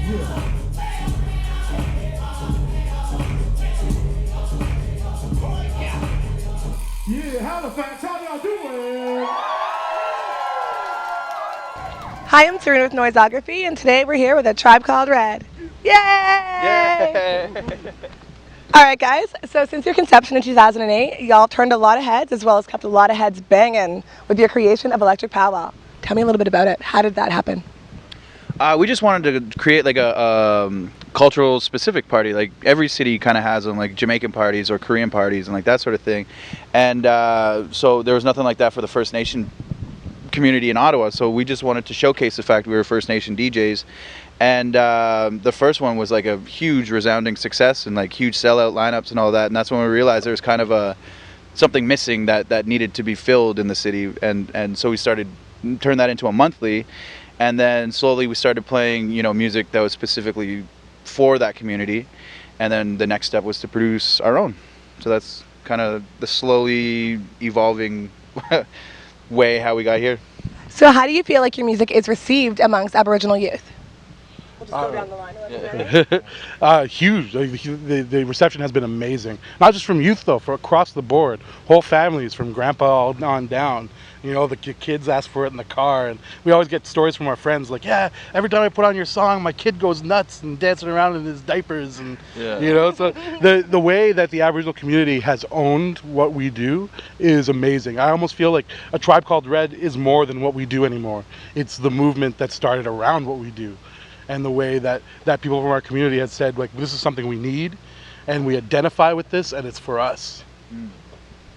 Yeah, Halifax, how y'all doing? Hi, I'm Serena with Noisography, and today we're here with a tribe called Red. Yay! Yay! All right, guys. So since your conception in 2008, y'all turned a lot of heads as well as kept a lot of heads banging with your creation of Electric Powwow. Tell me a little bit about it. How did that happen? We just wanted to create like a cultural specific party. Like every city kind of has them, like Jamaican parties or Korean parties and like that sort of thing. And so there was nothing like that for the First Nation community in Ottawa. So we just wanted to showcase the fact we were First Nation DJs. And the first one was like a huge resounding success and like huge sellout lineups and all that. And that's when we realized there was kind of something missing that needed to be filled in the city. And so we started turn that into a monthly. And then slowly we started playing, music that was specifically for that community. And then the next step was to produce our own. So that's kind of the slowly evolving way how we got here. So how do you feel like your music is received amongst Aboriginal youth? We'll just go down the line a little bit. Huge. The reception has been amazing. Not just from youth though, for across the board. Whole families from grandpa on down. The kids ask for it in the car, and we always get stories from our friends like, yeah, every time I put on your song, my kid goes nuts and dancing around in his diapers, and so the way that the Aboriginal community has owned what we do is amazing. I almost feel like A Tribe Called Red is more than what we do anymore. It's the movement that started around what we do, and the way that people from our community had said, like, this is something we need, and we identify with this, and it's for us.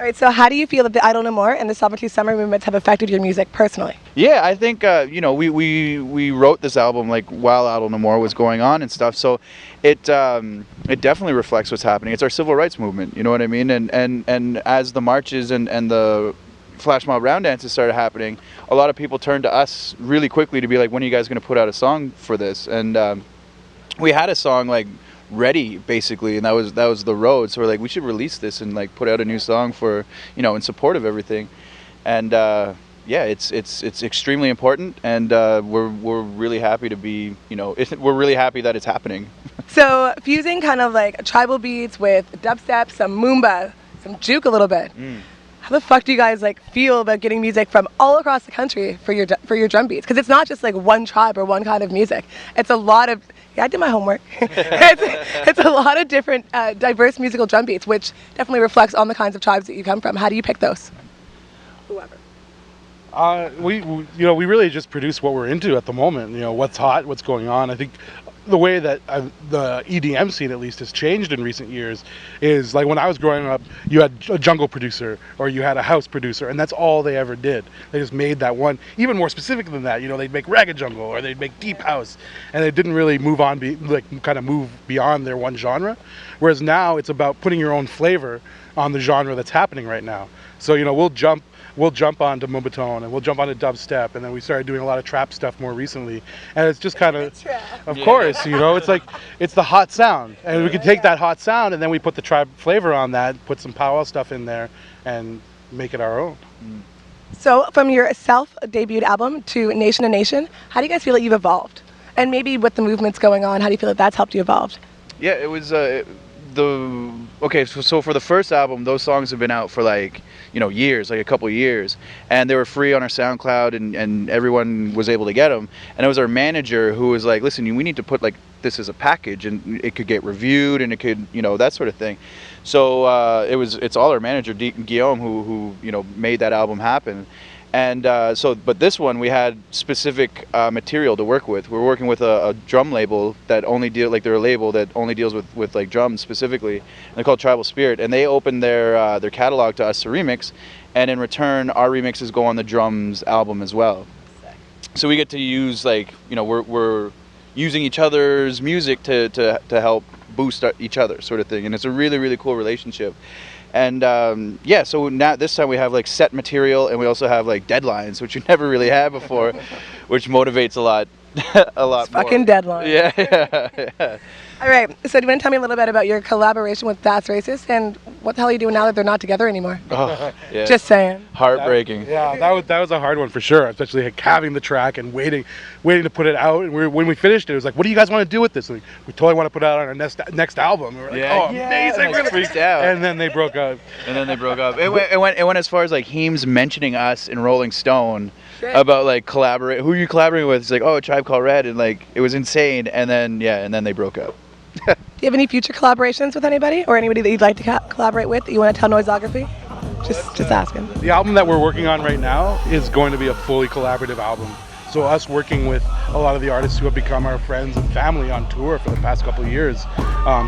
All right, so how do you feel that the Idle No More and the Sovereignty Summer movements have affected your music personally? Yeah, I think we wrote this album like while Idle No More was going on and stuff. So it definitely reflects what's happening. It's our civil rights movement, you know what I mean? And as the marches and the flash mob round dances started happening, a lot of people turned to us really quickly to be like, when are you guys going to put out a song for this? And we had a song like ready basically, and that was The Road. So we're like, we should release this and like put out a new song for in support of everything. And it's extremely important, and we're really happy to be we're really happy that it's happening. So fusing kind of like tribal beats with dubstep, some Mumba, some juke a little bit. How the fuck do you guys like feel about getting music from all across the country for your drum beats? Because it's not just like one tribe or one kind of music. It's a lot of I did my homework. it's a lot of different diverse musical drum beats, which definitely reflects on the kinds of tribes that you come from. How do you pick those? Whoever. We really just produce what we're into at the moment. What's hot, what's going on. I think the way that the EDM scene at least has changed in recent years is like when I was growing up, you had a jungle producer or you had a house producer, and that's all they ever did. They just made that one. Even more specific than that, they'd make Reggae Jungle or they'd make deep house, and they didn't really move on, move beyond their one genre. Whereas now it's about putting your own flavor on the genre that's happening right now. So we'll jump onto Mumba Tone and we'll jump onto Dubstep, and then we started doing a lot of trap stuff more recently, and it's just kind of course, it's like it's the hot sound, and we can take that hot sound and then we put the tribe flavor on that, put some powwow stuff in there, and make it our own. So from your self-debuted album to Nation to Nation, how do you guys feel that you've evolved? And maybe with the movements going on, how do you feel that that's helped you evolve? Yeah, it was so for the first album, those songs have been out for like years, like a couple years, and they were free on our SoundCloud, and everyone was able to get them. And it was our manager who was like, listen, we need to put like this as a package, and it could get reviewed, and it could that sort of thing. So it's all our manager Guillaume who made that album happen. And but this one we had specific material to work with. We're working with a drum label that only they're a label that only deals with like drums specifically. And they're called Tribal Spirit, and they opened their catalog to us to remix, and in return our remixes go on the drums album as well. So we get to use we're using each other's music to help boost each other sort of thing, and it's a really, really cool relationship. And so now this time we have like set material, and we also have like deadlines, which we never really had before, which motivates a lot. A lot It's fucking more. deadline. Yeah. All right. So do you want to tell me a little bit about your collaboration with That's Racist and what the hell are you doing now that they're not together anymore? Oh, yeah. Just saying. Heartbreaking. That was a hard one for sure, especially like having the track and waiting to put it out. And when we finished it, it was like, what do you guys want to do with this? And we totally want to put it out on our next album. And we're like, oh, amazing! Like, freaked out. And then they broke up. It went as far as like Heems mentioning us in Rolling Stone Shit. about like collaborate. Who are you collaborating with? It's like, oh, a Tribe Called Red, and like it was insane. And then they broke up. Do you have any future collaborations with anybody or anybody that you'd like to collaborate with that you want to tell Noisography? Just asking. The album that we're working on right now is going to be a fully collaborative album. So us working with a lot of the artists who have become our friends and family on tour for the past couple of years.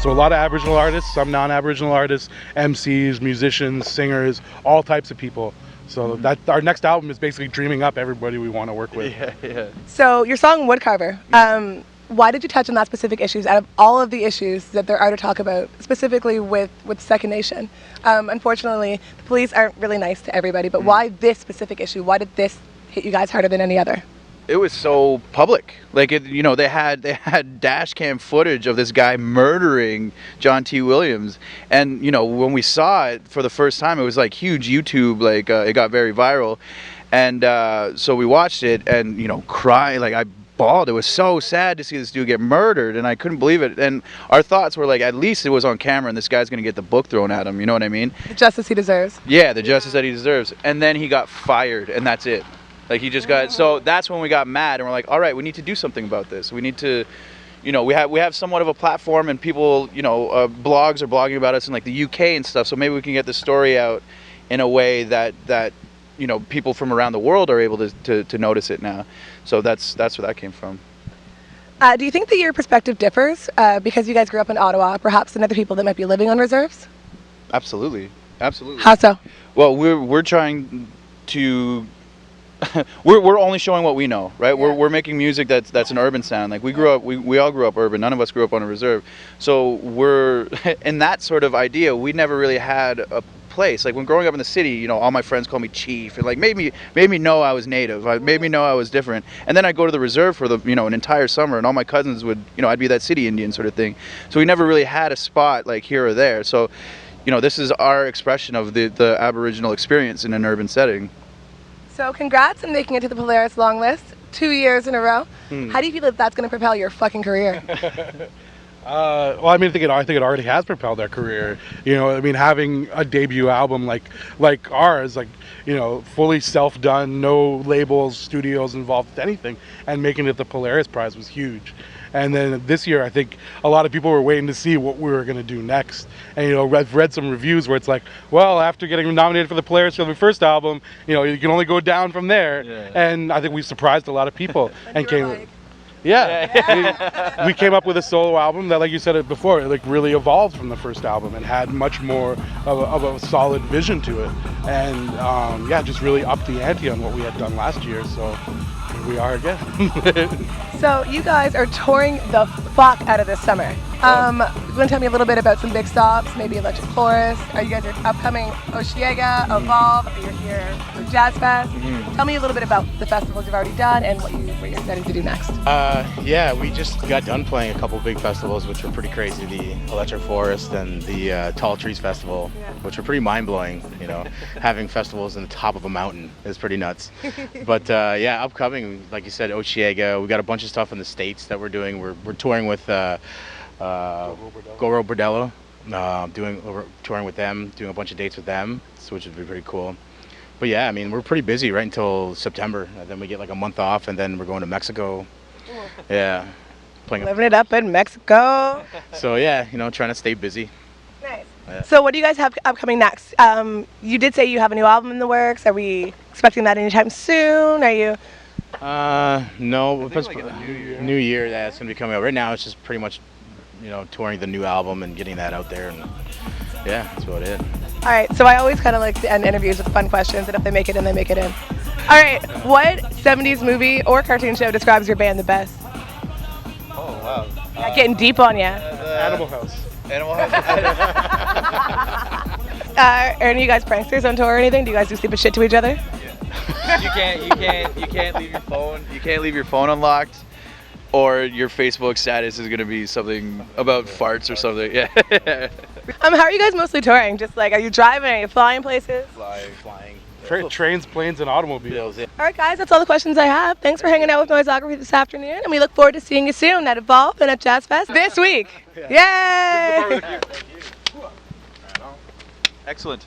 So a lot of Aboriginal artists, some non-Aboriginal artists, MCs, musicians, singers, all types of people. So that our next album is basically dreaming up everybody we want to work with. Yeah. So your song Woodcarver, why did you touch on that specific issues out of all of the issues that there are to talk about, specifically with Second Nation? Unfortunately, the police aren't really nice to everybody, but why this specific issue? Why did this hit you guys harder than any other? It was so public. Like they had dash cam footage of this guy murdering John T. Williams, and when we saw it for the first time, it was like huge YouTube. Like it got very viral, and so we watched it and cry. Like I bawled. It was so sad to see this dude get murdered, and I couldn't believe it. And our thoughts were like, at least it was on camera, and this guy's gonna get the book thrown at him. You know what I mean? The justice he deserves. Yeah, the justice that he deserves. And then he got fired, and that's it. Like he just got, so that's when we got mad and we're like, all right, we need to do something about this. We need to, we have somewhat of a platform and people, blogs are blogging about us in like the UK and stuff. So maybe we can get the story out in a way that people from around the world are able to notice it now. So that's where that came from. Do you think that your perspective differs because you guys grew up in Ottawa, perhaps than other people that might be living on reserves? Absolutely. How so? Well, we're trying to we're only showing what we know, right? Yeah. We're making music that's an urban sound. Like we all grew up urban. None of us grew up on a reserve. So we're in that sort of idea. We never really had a place. Like when growing up in the city, all my friends called me chief and like made me know I was native. Made me know I was different. And then I'd go to the reserve for an entire summer, and all my cousins would I'd be that city Indian sort of thing. So we never really had a spot like here or there. So this is our expression of the Aboriginal experience in an urban setting. So congrats on making it to the Polaris long list 2 years in a row. How do you feel that that's going to propel your fucking career? Well, I think it already has propelled our career. Having a debut album like ours, fully self-done, no labels, studios involved with anything, and making it the Polaris Prize was huge. And then this year, I think a lot of people were waiting to see what we were going to do next. And, I've read some reviews where it's like, well, after getting nominated for the Polaris for the first album, you can only go down from there. Yeah. And I think we surprised a lot of people. and came, like, yeah. We came up with a solo album that, like you said it before, it really evolved from the first album and had much more of a solid vision to it. And, just really upped the ante on what we had done last year. So here we are again. So you guys are touring the fuck out of this summer. You want to tell me a little bit about some big stops, maybe Electric Chorus? Are you guys are upcoming Oshiega, Evolve? You're here for Jazz Fest. Tell me a little bit about the festivals you've already done and what you're excited to do next. We just got done playing a couple big festivals, which were pretty crazy. The Electric Forest and the Tall Trees Festival, which were pretty mind-blowing. Having festivals in the top of a mountain is pretty nuts. But upcoming, like you said, Oshiega. We got a bunch of stuff in the States that we're doing. We're touring with Goro Bordello, touring with them, doing a bunch of dates with them, which would be pretty cool. But we're pretty busy right until September, and then we get like a month off, and then we're going to Mexico. Yeah, living it up in Mexico. So trying to stay busy. Nice. Yeah. So what do you guys have upcoming next? You did say you have a new album in the works. Are we expecting that anytime soon? Are you? No. Like in the new year. New year, it's gonna be coming out. Right now, it's just pretty much, touring the new album and getting that out there, and that's about it. All right. So I always kind of like to end interviews with fun questions, and if they make it in, they make it in. All right. What 70s movie or cartoon show describes your band the best? Oh wow. Getting deep on you. Animal House. Animal House. Are any of you guys pranksters on tour or anything? Do you guys do stupid shit to each other? You can't leave your phone. You can't leave your phone unlocked. or your Facebook status is gonna be something about farts or something. Yeah. How are you guys mostly touring? Just like, are you driving? Are you flying places? Flying. Trains, planes, and automobiles. Yeah. All right, guys, that's all the questions I have. Thanks for hanging out with Noisography this afternoon, and we look forward to seeing you soon at Evolve and at Jazz Fest this week. Yay! Excellent.